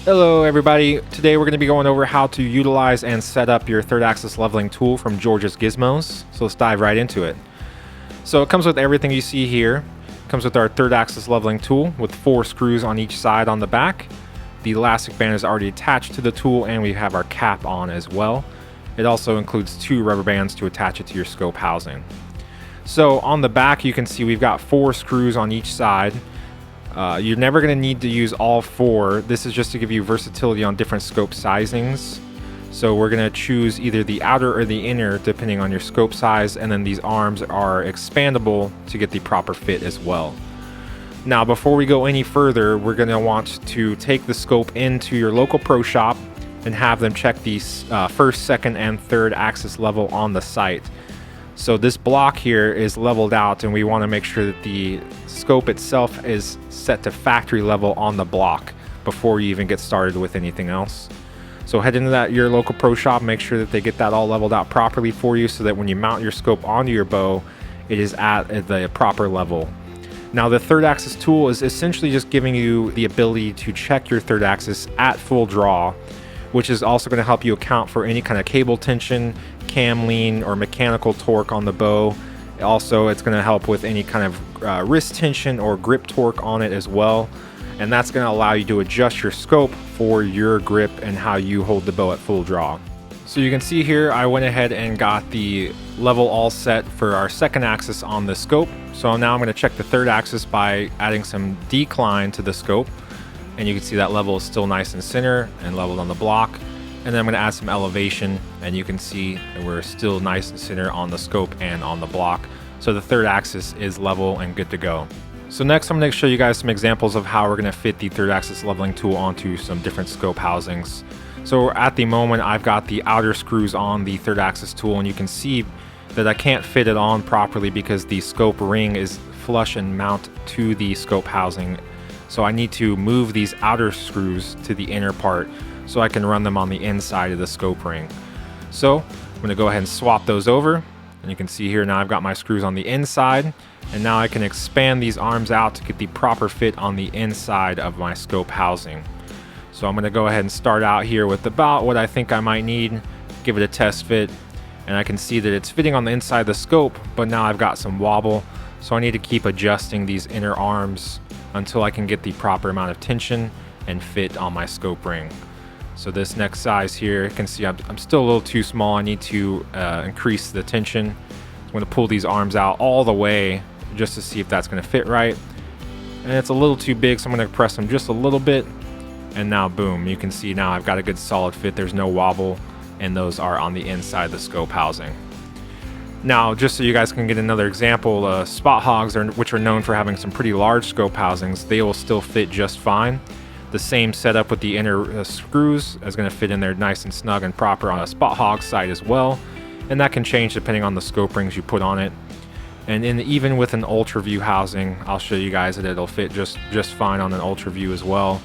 Hello everybody, today we're going to be going over how to utilize and set up your third axis leveling tool from George's Gizmos, so let's dive right into it. So it comes with everything you see here. It comes with our third axis leveling tool with 4 screws on each side on the back. The elastic band is already attached to the tool and we have our cap on as well. It also includes 2 rubber bands to attach it to your scope housing. So on the back you can see we've got 4 screws on each side. You're never going to need to use all 4. This is just to give you versatility on different scope sizings. So we're going to choose either the outer or the inner depending on your scope size, and then these arms are expandable to get the proper fit as well. Now before we go any further, we're going to want to take the scope into your local pro shop and have them check the first, second, and third axis level on the site. So this block here is leveled out and we want to make sure that the scope itself is set to factory level on the block before you even get started with anything else. So head into your local pro shop, make sure that they get that all leveled out properly for you so that when you mount your scope onto your bow, it is at the proper level. Now the third axis tool is essentially just giving you the ability to check your third axis at full draw, which is also going to help you account for any kind of cable tension, cam lean, or mechanical torque on the bow. Also, it's going to help with any kind of wrist tension or grip torque on it as well. And that's going to allow you to adjust your scope for your grip and how you hold the bow at full draw. So you can see here, I went ahead and got the level all set for our second axis on the scope. So now I'm going to check the third axis by adding some decline to the scope. And you can see that level is still nice and center and leveled on the block. And then I'm going to add some elevation, and you can see that we're still nice and center on the scope and on the block. So the third axis is level and good to go. So next I'm going to show you guys some examples of how we're going to fit the third axis leveling tool onto some different scope housings. So at the moment I've got the outer screws on the third axis tool, and you can see that I can't fit it on properly because the scope ring is flush and mount to the scope housing. So I need to move these outer screws to the inner part so I can run them on the inside of the scope ring. So I'm going to go ahead and swap those over, and you can see here now I've got my screws on the inside, and now I can expand these arms out to get the proper fit on the inside of my scope housing. So I'm going to go ahead and start out here with about what I think I might need, give it a test fit, and I can see that it's fitting on the inside of the scope, but now I've got some wobble, so I need to keep adjusting these inner arms until I can get the proper amount of tension and fit on my scope ring. So this next size here, you can see I'm still a little too small. I need to increase the tension. I'm going to pull these arms out all the way just to see if that's going to fit right. And it's a little too big, so I'm going to press them just a little bit. And now boom, you can see now I've got a good solid fit. There's no wobble, and those are on the inside of the scope housing. Now, just so you guys can get another example, spot hogs, which are known for having some pretty large scope housings, they will still fit just fine. The same setup with the inner screws is going to fit in there nice and snug and proper on a spot hog site as well. And that can change depending on the scope rings you put on it. And even with an ultra view housing, I'll show you guys that it'll fit just fine on an ultra view as well.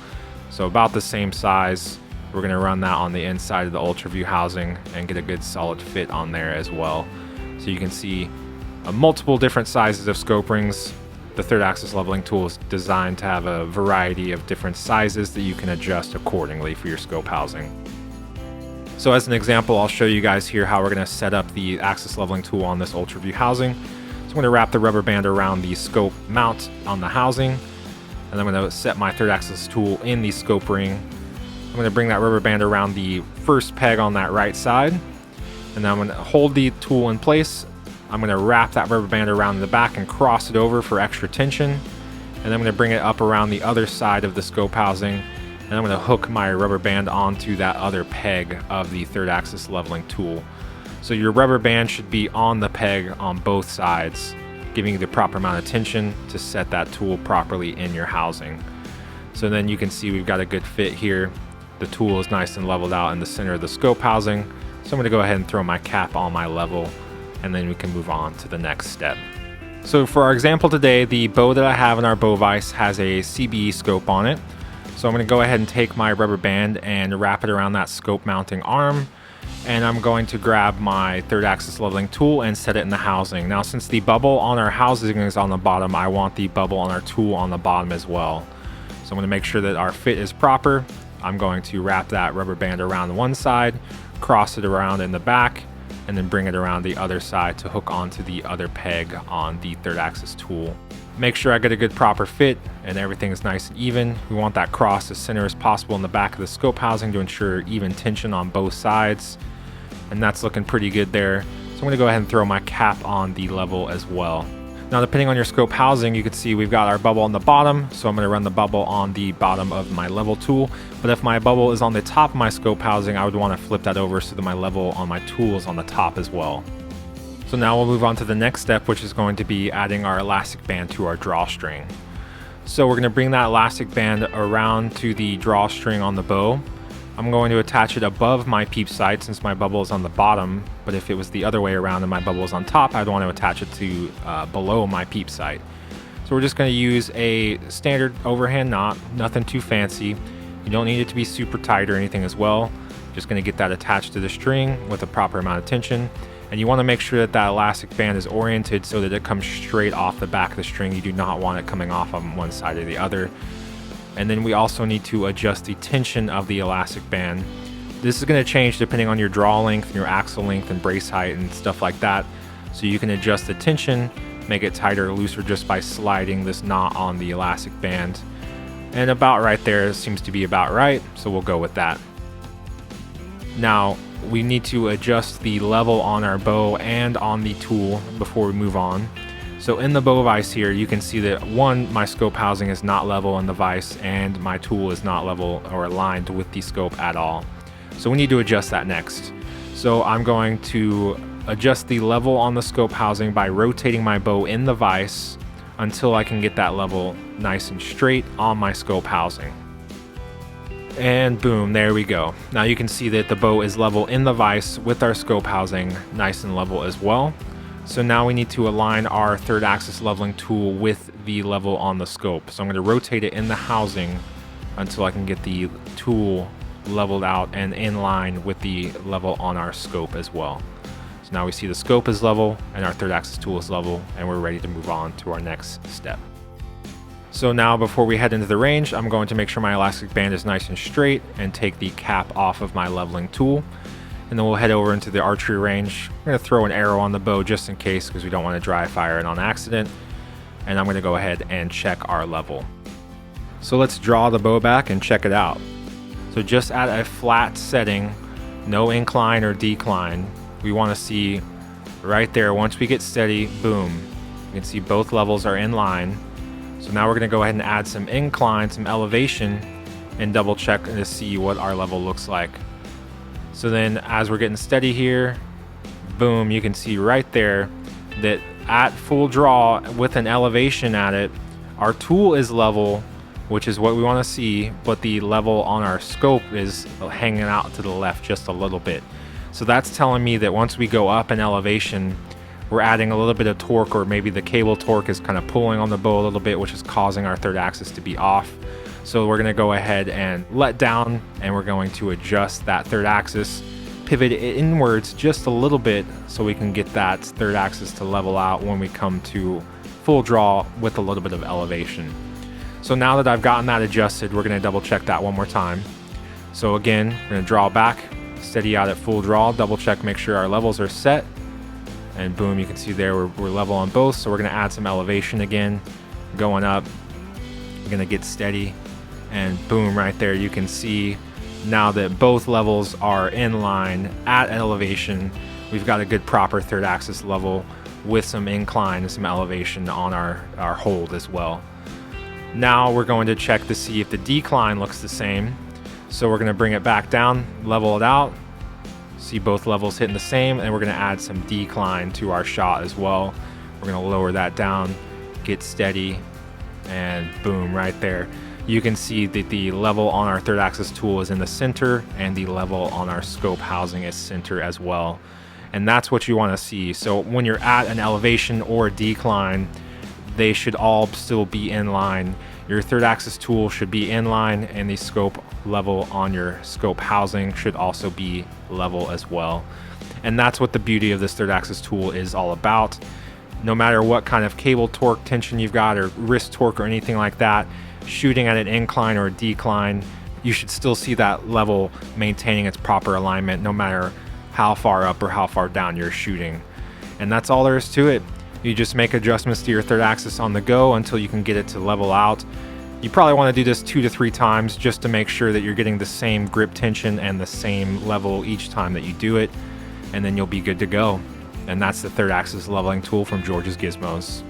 So about the same size. We're going to run that on the inside of the ultra view housing and get a good solid fit on there as well. So you can see multiple different sizes of scope rings. The third axis leveling tool is designed to have a variety of different sizes that you can adjust accordingly for your scope housing. So as an example, I'll show you guys here how we're going to set up the axis leveling tool on this ultra view housing. So I'm going to wrap the rubber band around the scope mount on the housing, and I'm going to set my third axis tool in the scope ring. I'm going to bring that rubber band around the first peg on that right side, and then I'm going to hold the tool in place. I'm going to wrap that rubber band around the back and cross it over for extra tension. And then I'm going to bring it up around the other side of the scope housing. And I'm going to hook my rubber band onto that other peg of the third axis leveling tool. So your rubber band should be on the peg on both sides, giving you the proper amount of tension to set that tool properly in your housing. So then you can see we've got a good fit here. The tool is nice and leveled out in the center of the scope housing. So I'm going to go ahead and throw my cap on my level, and then we can move on to the next step. So for our example today, the bow that I have in our bow vise has a CBE scope on it. So I'm going to go ahead and take my rubber band and wrap it around that scope mounting arm, and I'm going to grab my third axis leveling tool and set it in the housing. Now since the bubble on our housing is on the bottom, I want the bubble on our tool on the bottom as well. So I'm going to make sure that our fit is proper I'm going to wrap that rubber band around one side, cross it around in the back, and then bring it around the other side to hook onto the other peg on the third axis tool. Make sure I get a good proper fit and everything is nice and even. We want that cross as center as possible in the back of the scope housing to ensure even tension on both sides. And that's looking pretty good there. So I'm gonna go ahead and throw my cap on the level as well. Now, depending on your scope housing, you can see we've got our bubble on the bottom, so I'm going to run the bubble on the bottom of my level tool. But if my bubble is on the top of my scope housing, I would want to flip that over so that my level on my tool is on the top as well. So now we'll move on to the next step, which is going to be adding our elastic band to our drawstring. So we're going to bring that elastic band around to the drawstring on the bow. I'm going to attach it above my peep sight since my bubble is on the bottom, but if it was the other way around and my bubble is on top, I'd want to attach it to below my peep sight. So we're just going to use a standard overhand knot, nothing too fancy. You don't need it to be super tight or anything as well. Just going to get that attached to the string with a proper amount of tension. And you want to make sure that that elastic band is oriented so that it comes straight off the back of the string. You do not want it coming off on one side or the other. And then we also need to adjust the tension of the elastic band. This is going to change depending on your draw length, your axle length, and brace height and stuff like that. So you can adjust the tension, make it tighter or looser just by sliding this knot on the elastic band. And about right there seems to be about right, so we'll go with that. Now, we need to adjust the level on our bow and on the tool before we move on. So in the bow vise here, you can see that one, my scope housing is not level in the vise and my tool is not level or aligned with the scope at all. So we need to adjust that next. So I'm going to adjust the level on the scope housing by rotating my bow in the vise until I can get that level nice and straight on my scope housing. And boom, there we go. Now you can see that the bow is level in the vise with our scope housing nice and level as well. So now we need to align our third axis leveling tool with the level on the scope. So I'm going to rotate it in the housing until I can get the tool leveled out and in line with the level on our scope as well. So now we see the scope is level and our third axis tool is level, and we're ready to move on to our next step. So now before we head into the range, I'm going to make sure my elastic band is nice and straight and take the cap off of my leveling tool. And then we'll head over into the archery range. I'm going to throw an arrow on the bow just in case because we don't want to dry fire it on accident. And I'm going to go ahead and check our level. So let's draw the bow back and check it out. So just at a flat setting, no incline or decline, we want to see right there, once we get steady, boom, you can see both levels are in line. So now we're going to go ahead and add some incline, some elevation, and double check to see what our level looks like. So then as we're getting steady here, boom, you can see right there that at full draw with an elevation at it, our tool is level, which is what we want to see, but the level on our scope is hanging out to the left just a little bit. So that's telling me that once we go up in elevation, we're adding a little bit of torque, or maybe the cable torque is kind of pulling on the bow a little bit, which is causing our third axis to be off. So we're going to go ahead and let down, and we're going to adjust that third axis, pivot it inwards just a little bit so we can get that third axis to level out when we come to full draw with a little bit of elevation. So now that I've gotten that adjusted, we're going to double check that one more time. So again, we're going to draw back, steady out at full draw, double check, make sure our levels are set, and boom, you can see there we're level on both. So we're going to add some elevation again, going up. We're going to get steady. And boom, right there, you can see now that both levels are in line at elevation. We've got a good proper third axis level with some incline and some elevation on our hold as well. Now we're going to check to see if the decline looks the same. So we're going to bring it back down, level it out, see both levels hitting the same, and we're going to add some decline to our shot as well. We're going to lower that down, get steady, and boom, right there. You can see that the level on our third axis tool is in the center, and the level on our scope housing is center as well. And that's what you want to see. So when you're at an elevation or a decline, they should all still be in line. Your third axis tool should be in line, and the scope level on your scope housing should also be level as well. And that's what the beauty of this third axis tool is all about. No matter what kind of cable torque tension you've got, or wrist torque or anything like that, shooting at an incline or a decline, you should still see that level maintaining its proper alignment no matter how far up or how far down you're shooting. And that's all there is to it. You just make adjustments to your third axis on the go until you can get it to level out. You probably want to do this 2 to 3 times just to make sure that you're getting the same grip tension and the same level each time that you do it, and then you'll be good to go. And that's the third axis leveling tool from George's Gizmos.